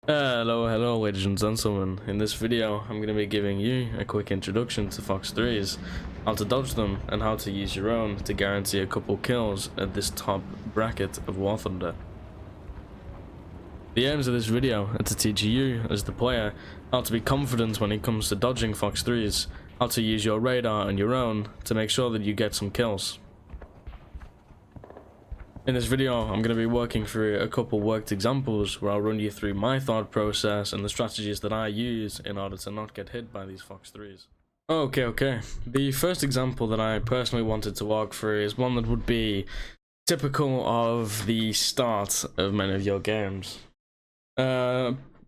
Hello ladies and gentlemen. In this video I'm going to be giving you a quick introduction to Fox 3s, how to dodge them and how to use your own to guarantee a couple kills at this top bracket of War Thunder. The aims of this video are to teach you as the player how to be confident when it comes to dodging Fox 3s, how to use your radar and your own to make sure that you get some kills. In this video, I'm going to be working through a couple worked examples where I'll run you through my thought process and the strategies that I use in order to not get hit by these Fox 3s. Okay. The first example that I personally wanted to walk through is one that would be typical of the start of many of your games.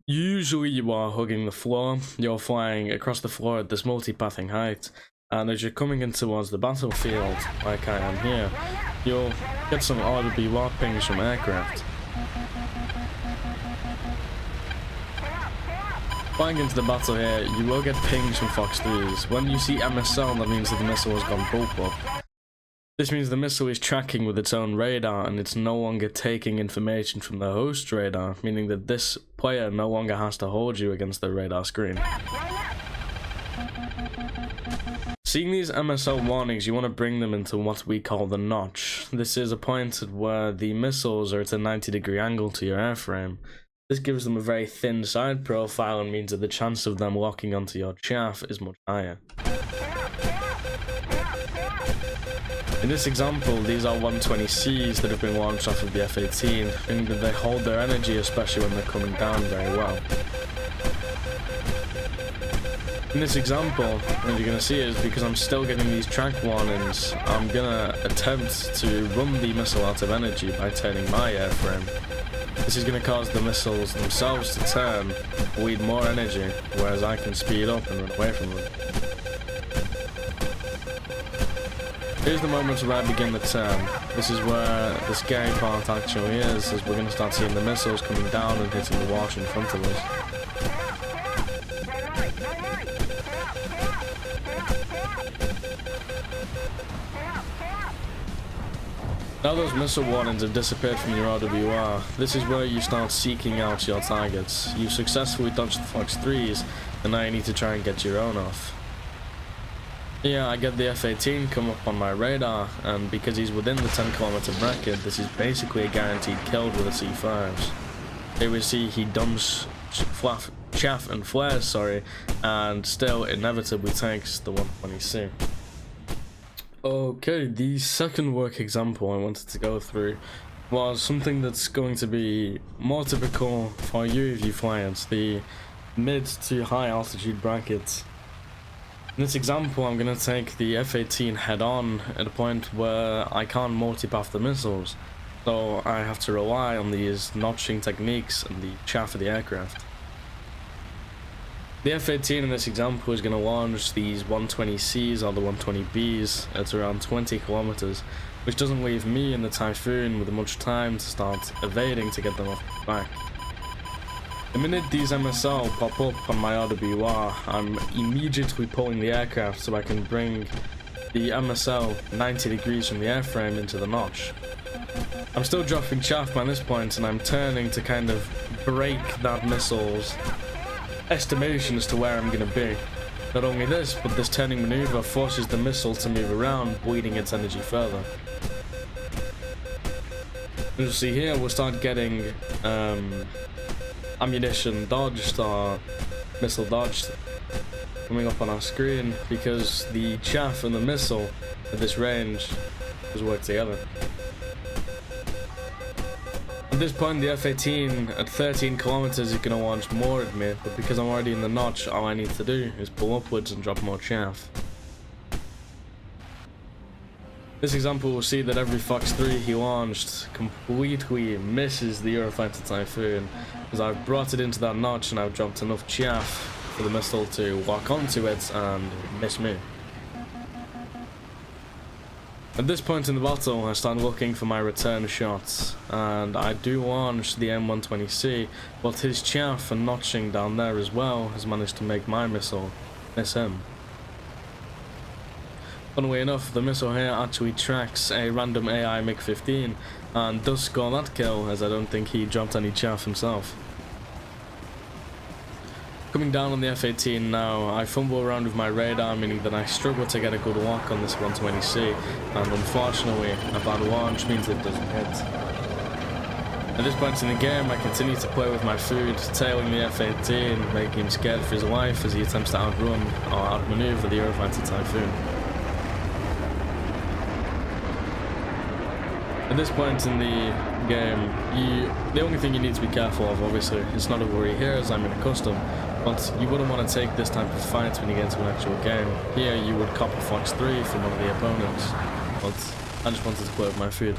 Usually you are hugging the floor, you're flying across the floor at this multipathing height, and as you're coming in towards the battlefield, like I am here, you'll get some RWR pings from aircraft. Flying into the battle here, you will get pings from Fox 3s. When you see MSL, that means that the missile has gone bulk up. This means the missile is tracking with its own radar and it's no longer taking information from the host radar, meaning that this player no longer has to hold you against the radar screen. Seeing these MSL warnings, you want to bring them into what we call the notch. This is a point where the missiles are at a 90-degree angle to your airframe. This gives them a very thin side profile and means that the chance of them locking onto your chaff is much higher. In this example, these are 120Cs that have been launched off of the F-18, meaning that they hold their energy, especially when they're coming down, very well. In this example, what you're going to see is because I'm still getting these track warnings, I'm going to attempt to run the missile out of energy by turning my airframe. This is going to cause the missiles themselves to turn, bleed more energy, whereas I can speed up and run away from them. Here's the moment where I begin the turn. This is where the scary part actually is, as we're going to start seeing the missiles coming down and hitting the wash in front of us. Now those missile warnings have disappeared from your RWR, this is where you start seeking out your targets. You've successfully dodged the Fox 3s, and now you need to try and get your own off. Yeah, I get the F-18 come up on my radar, and because he's within the 10-kilometer bracket, this is basically a guaranteed kill with the C5s. Here we see he dumps chaff and flares, and still inevitably takes the 120C. Okay, the second work example I wanted to go through was something that's going to be more typical for UAV flyers, the mid to high altitude brackets. In this example, I'm going to take the F-18 head on at a point where I can't multipath the missiles, so I have to rely on these notching techniques and the chaff of the aircraft. The F-18 in this example is going to launch these 120Cs or the 120Bs at around 20 kilometers, which doesn't leave me in the Typhoon with much time to start evading to get them off my back. The minute these MSL pop up on my RWR, I'm immediately pulling the aircraft so I can bring the MSL 90 degrees from the airframe into the notch. I'm still dropping chaff by this point, and I'm turning to kind of break that missile's estimation as to where I'm going to be. Not only this, but this turning maneuver forces the missile to move around, bleeding its energy further. As you'll see here, we'll start getting ammunition dodged or missile dodged coming up on our screen because the chaff and the missile at this range has worked together. At this point, the F-18 at 13 kilometers is going to launch more at me, but because I'm already in the notch, all I need to do is pull upwards and drop more chaff. This example will see that every Fox 3 he launched completely misses the Eurofighter Typhoon, as I've brought it into that notch and I've dropped enough chaff for the missile to lock onto it and miss me. At this point in the battle, I start looking for my return shots, and I do launch the M120C, but his chaff and notching down there as well has managed to make my missile miss him. Funnily enough, the missile here actually tracks a random AI MiG-15 and does score that kill, as I don't think he dropped any chaff himself. Coming down on the F-18 now, I fumble around with my radar, meaning that I struggle to get a good lock on this 120C, and unfortunately, a bad launch means it doesn't hit. At this point in the game, I continue to play with my food, tailing the F-18, making him scared for his life as he attempts to outrun or outmaneuver the Eurofighter Typhoon. At this point in the game, the only thing you need to be careful of, obviously, it's not a worry here as I'm in a custom, but you wouldn't want to take this type of fight when you get into an actual game. Here you would cop a Fox 3 from one of the opponents, but I just wanted to play with my food.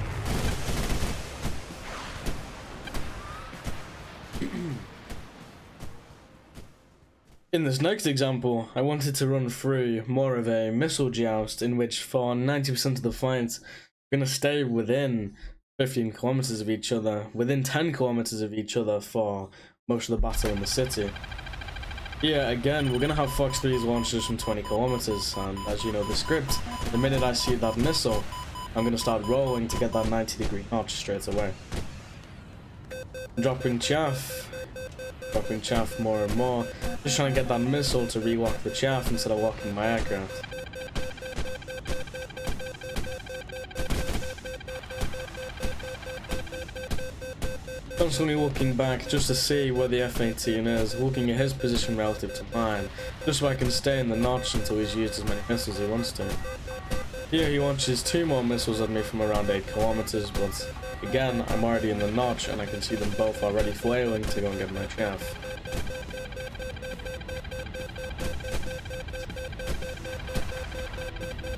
In this next example, I wanted to run through more of a missile joust in which for 90% of the fight, we're going to stay within 15 kilometers of each other, within 10 kilometers of each other for most of the battle in the city. Here again, we're going to have Fox 3's launches from 20 kilometers, and as you know the script, the minute I see that missile, I'm going to start rolling to get that 90-degree notch straight away. Dropping chaff more and more, just trying to get that missile to relock the chaff instead of locking my aircraft. Constantly looking back just to see where the F-18 is, looking at his position relative to mine, just so I can stay in the notch until he's used as many missiles as he wants to. Here he launches 2 more missiles at me from around 8 kilometers, but again, I'm already in the notch and I can see them both already flailing to go and get my chaff.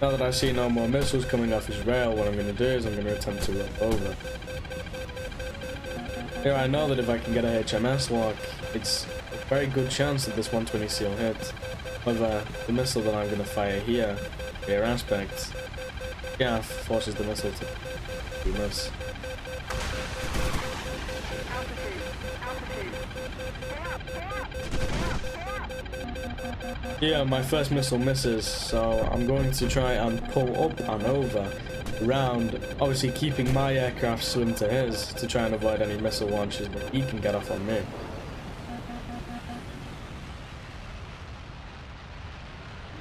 Now that I see no more missiles coming off his rail, what I'm going to do is I'm going to attempt to run over. Here I know that if I can get a HMS lock, it's a very good chance that this 120C will hit. However, the missile that I'm going to fire here, rear aspect, chaff forces the missile to miss. Yeah, my first missile misses, so I'm going to try and pull up and over, around, obviously keeping my aircraft swim to his, to try and avoid any missile launches that he can get off on me.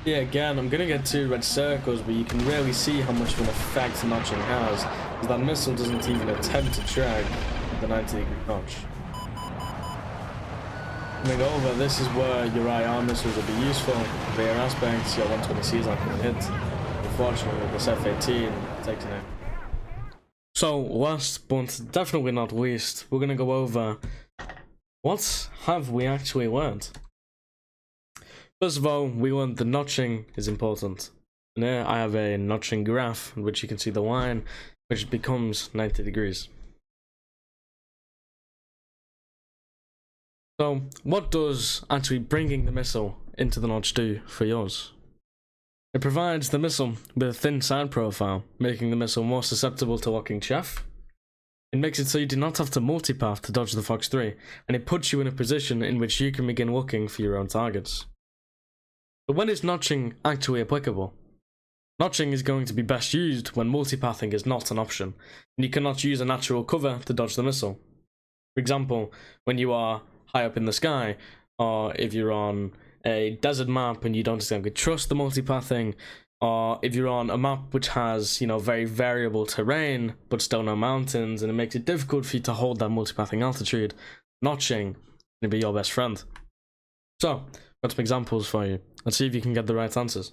Yeah, again, I'm going to get 2 red circles, but you can really see how much of an effect notching has, because that missile doesn't even attempt to drag the 90-degree notch. Coming over, this is where your IR missiles will be useful. Rear aspects, your 120Cs aren't going to hit. Unfortunately, this F-18 takes an aim. So, last but definitely not least, we're going to go over what have we actually learned. First of all, we learned that notching is important. And here I have a notching graph in which you can see the line, which becomes 90 degrees. So, what does actually bringing the missile into the notch do for yours? It provides the missile with a thin side profile, making the missile more susceptible to locking chaff. It makes it so you do not have to multipath to dodge the Fox 3, and it puts you in a position in which you can begin looking for your own targets. But when is notching actually applicable? Notching is going to be best used when multipathing is not an option, and you cannot use a natural cover to dodge the missile. For example, when you are high up in the sky, or if you're on a desert map and you don't exactly trust the multipathing, or if you're on a map which has, very variable terrain but still no mountains, and it makes it difficult for you to hold that multipathing altitude, notching can be your best friend. So, got some examples for you. Let's see if you can get the right answers.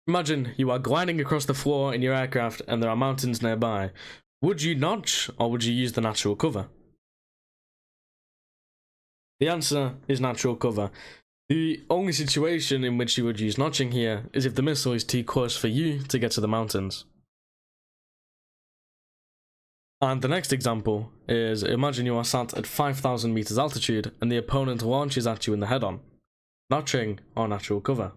Imagine you are gliding across the floor in your aircraft and there are mountains nearby. Would you notch or would you use the natural cover? The answer is natural cover. The only situation in which you would use notching here is if the missile is too close for you to get to the mountains. And the next example is, imagine you are sat at 5,000 meters altitude and the opponent launches at you in the head-on. Notching or natural cover?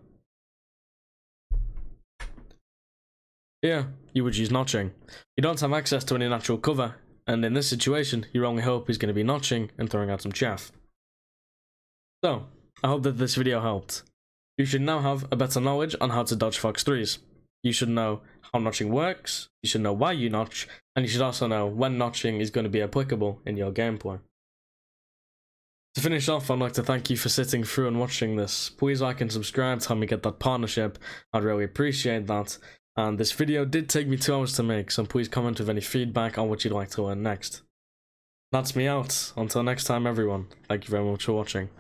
Here, you would use notching. You don't have access to any natural cover, and in this situation, your only hope is going to be notching and throwing out some chaff. So, I hope that this video helped. You should now have a better knowledge on how to dodge Fox 3s. You should know how notching works, you should know why you notch, and you should also know when notching is going to be applicable in your gameplay. To finish off, I'd like to thank you for sitting through and watching this. Please like and subscribe to help me get that partnership. I'd really appreciate that. And this video did take me 2 hours to make, so please comment with any feedback on what you'd like to learn next. That's me out. Until next time, everyone. Thank you very much for watching.